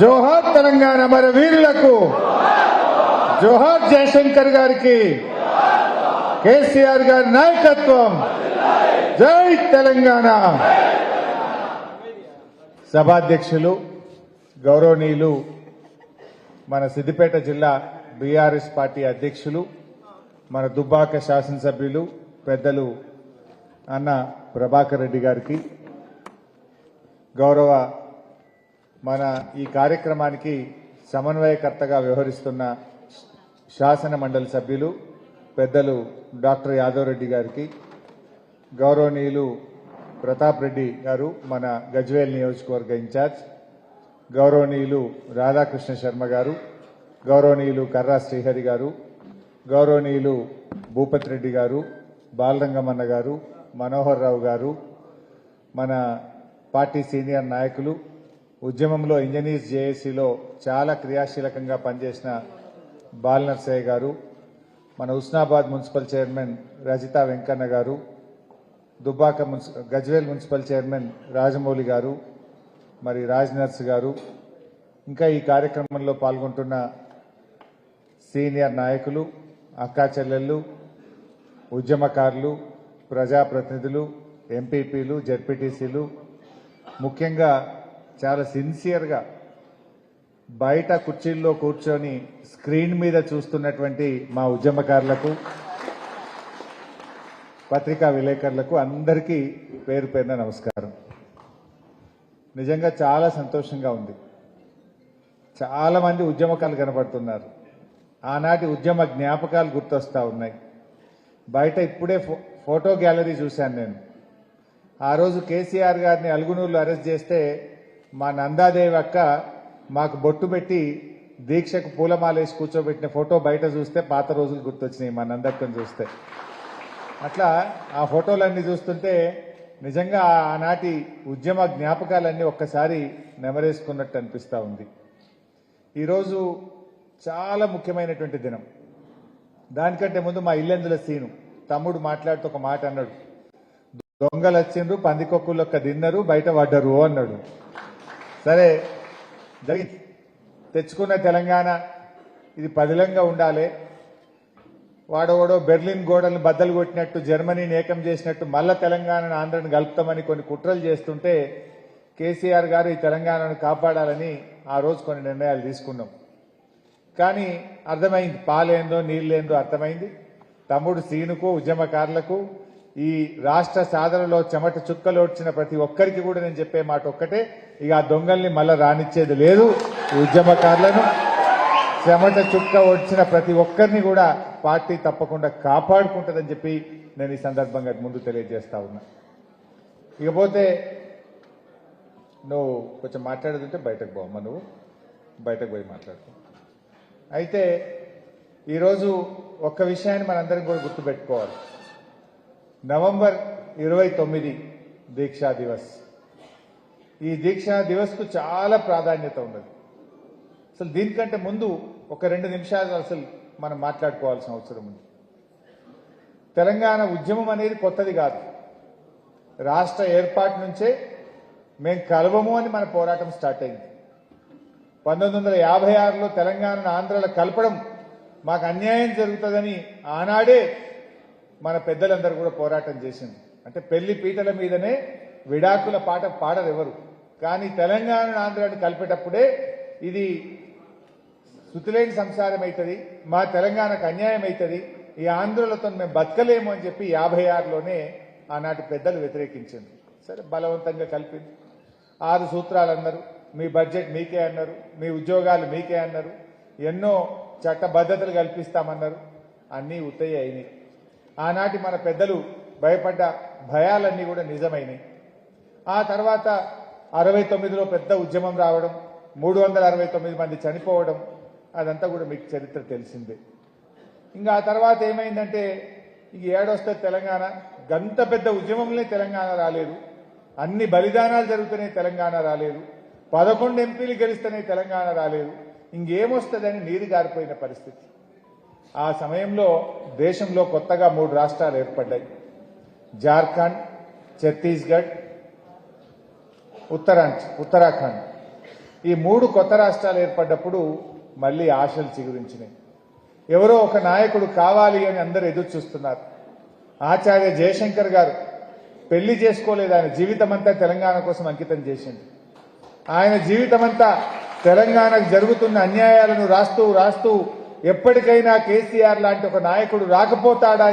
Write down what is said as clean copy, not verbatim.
జోహార్ తెలంగాణ అమరవీరులకు, జోహార్ జయశంకర్ గారికి, కేసీఆర్ గారి నాయకత్వం, జై తెలంగాణ. సభాధ్యక్షులు గౌరవనీయులు మన సిద్దిపేట జిల్లా బీఆర్ఎస్ పార్టీ అధ్యక్షులు, మన దుబ్బాక శాసనసభ్యులు పెద్దలు అన్న ప్రభాకర్ రెడ్డి గారికి, గౌరవ మన ఈ కార్యక్రమానికి సమన్వయకర్తగా వ్యవహరిస్తున్న శాసన మండలి సభ్యులు పెద్దలు డాక్టర్ యాదవ్ రెడ్డి గారికి, గౌరవనీయులు ప్రతాప్ రెడ్డి గారు మన గజ్వేల్ నియోజకవర్గ ఇన్ఛార్జ్, గౌరవనీయులు రాధాకృష్ణ శర్మ గారు, గౌరవనీయులు కర్రా శ్రీహరి గారు, గౌరవనీయులు భూపత్ రెడ్డి గారు, బాలరంగమన్న గారు, మనోహర్ రావు గారు, మన పార్టీ సీనియర్ నాయకులు, ఉద్యమంలో ఇంజనీర్స్ జేఏసీలో చాలా క్రియాశీలకంగా పనిచేసిన బాలనర్సయ్య గారు, మన హుస్నాబాద్ మున్సిపల్ చైర్మన్ రజితా వెంకన్న గారు, దుబ్బాక గజ్వేల్ మున్సిపల్ చైర్మన్ రాజమౌళి గారు, మరి రాజ్ నర్స్ గారు, ఇంకా ఈ కార్యక్రమంలో పాల్గొంటున్న సీనియర్ నాయకులు, అక్కా చెల్లెళ్ళు, ఉద్యమకారులు, ప్రజాప్రతినిధులు, ఎంపీపీలు, జెడ్పీటీసీలు, ముఖ్యంగా చాలా సిన్సియర్గా బయట కుర్చీల్లో కూర్చొని స్క్రీన్ మీద చూస్తున్నటువంటి మా ఉద్యమకారులకు, పత్రికా విలేకరులకు అందరికీ పేరు పేరున నమస్కారం. నిజంగా చాలా సంతోషంగా ఉంది. చాలా మంది ఉద్యమకాలు కనబడుతున్నారు. ఆనాటి ఉద్యమ జ్ఞాపకాలు గుర్తొస్తా ఉన్నాయి. బయట ఇప్పుడే ఫోటో గ్యాలరీ చూశాను నేను. ఆ రోజు కేసీఆర్ గారిని అలుగునూరులో అరెస్ట్ చేస్తే మా నందాదేవి అక్క మాకు బొట్టు పెట్టి దీక్షకు పూలమాలేసి కూర్చోబెట్టిన ఫోటో బయట చూస్తే పాత రోజులు గుర్తొచ్చినాయి మా నందక్కను చూస్తే. అట్లా ఆ ఫోటోలన్నీ చూస్తుంటే నిజంగా ఆనాటి ఉద్యమ జ్ఞాపకాలన్నీ ఒక్కసారి నెమరేసుకున్నట్టు అనిపిస్తూ ఉంది. ఈరోజు చాలా ముఖ్యమైనటువంటి దినం. దానికంటే ముందు మా ఇల్లెందుల సీను తమ్ముడు మాట్లాడుతూ ఒక మాట అన్నాడు, దొంగలు వచ్చిండ్రు పందికొక్కులొక్క తిన్నరు బయట పడ్డరు అన్నాడు. సరే జరిగింది. తెచ్చుకున్న తెలంగాణ ఇది పదిలంగా ఉండాలి. వాడోడో బెర్లిన్ గోడలను బద్దలు కొట్టినట్టు, జర్మనీని ఏకం చేసినట్టు మళ్ళా తెలంగాణను ఆంధ్రను కలుపుతామని కొన్ని కుట్రలు చేస్తుంటే కేసీఆర్ గారు ఈ తెలంగాణను కాపాడాలని ఆ రోజు కొన్ని నిర్ణయాలు తీసుకున్నాం. కానీ అర్థమైంది, పాలేందో నీళ్ళేందో అర్థమైంది. తమ్ముడు సీనుకు, ఉద్యమకారులకు, ఈ రాష్ట్ర సాధనలో చెమట చుక్కలు వచ్చిన ప్రతి ఒక్కరికి కూడా నేను చెప్పే మాట ఒక్కటే, ఇక ఆ దొంగల్ని మళ్ళా రానిచ్చేది లేదు. ఉద్యమకారులను, చెమట చుక్క వచ్చిన ప్రతి ఒక్కరిని కూడా పార్టీ తప్పకుండా కాపాడుకుంటుందని చెప్పి నేను ఈ సందర్భంగా ముందు తెలియజేస్తా ఉన్నా. ఇకపోతే నువ్వు కొంచెం మాట్లాడుతుంటే బయటకు పోమ్మా, నువ్వు బయటకు పోయి మాట్లాడుకో. అయితే ఈరోజు ఒక్క విషయాన్ని మనందరం కూడా గుర్తుపెట్టుకోవాలి. నవంబర్ 29 దీక్షా దివస్. ఈ దీక్షా దివస్కు చాలా ప్రాధాన్యత ఉన్నది. అసలు దీనికంటే ముందు ఒక 2 నిమిషాలు అసలు మనం మాట్లాడుకోవాల్సిన అవసరం ఉంది. తెలంగాణ ఉద్యమం అనేది కొత్తది కాదు. రాష్ట్ర ఏర్పాటు నుంచే మేము కలవము అని మన పోరాటం స్టార్ట్ అయింది. 1956లో తెలంగాణను ఆంధ్రలో కలపడం మాకు అన్యాయం జరుగుతుందని ఆనాడే మన పెద్దలందరూ కూడా పోరాటం చేసింది. అంటే పెళ్లి పీటల మీదనే విడాకుల పాట పాడరెవరు, కానీ తెలంగాణను ఆంధ్రాన్ని కలిపేటప్పుడే ఇది శృతిలేని సంసారం అవుతుంది, మా తెలంగాణకు అన్యాయం అవుతుంది, ఈ ఆంధ్రులతో మేము బతకలేము అని చెప్పి 56లోనే ఆనాటి పెద్దలు వ్యతిరేకించింది. సరే బలవంతంగా కలిపింది. 6 సూత్రాలు అన్నారు, మీ బడ్జెట్ మీకే అన్నారు, మీ ఉద్యోగాలు మీకే అన్నారు, ఎన్నో చట్టబద్ధతలు కల్పిస్తామన్నారు. అన్నీ ఉత్తయ్య అయినాయి. ఆనాటి మన పెద్దలు భయపడ్డ భయాలన్నీ కూడా నిజమైనాయి. ఆ తర్వాత 69లో పెద్ద ఉద్యమం రావడం, 369 మంది చనిపోవడం, అదంతా కూడా మీకు చరిత్ర తెలిసిందే. ఇంకా ఆ తర్వాత ఏమైందంటే ఇక ఏడొస్తే తెలంగాణ, గంత పెద్ద ఉద్యమంలో తెలంగాణ రాలేదు, అన్ని బలిదానాలు జరుగుతున్నాయి తెలంగాణ రాలేదు, 11 ఎంపీలు గెలుస్తున్నాయి తెలంగాణ రాలేదు, ఇంకేమొస్తుందని నీరు గారిపోయిన పరిస్థితి. ఆ సమయంలో దేశంలో కొత్తగా 3 రాష్ట్రాలు ఏర్పడ్డాయి. జార్ఖండ్, ఛత్తీస్గఢ్, ఉత్తరాఖండ్. ఈ 3 కొత్త రాష్ట్రాలు ఏర్పడ్డప్పుడు మళ్ళీ ఆశలు చిగురించినాయి. ఎవరో ఒక నాయకుడు కావాలి అని అందరూ ఎదురు చూస్తున్నారు. ఆచార్య జయశంకర్ గారు పెళ్లి చేసుకోలేదు. ఆయన జీవితమంతా తెలంగాణ కోసం అంకితం చేసింది. ఆయన జీవితమంతా తెలంగాణకు జరుగుతున్న అన్యాయాలను రాస్తూ ఎప్పటికైనా కేసీఆర్ లాంటి ఒక నాయకుడు రాకపోతాడా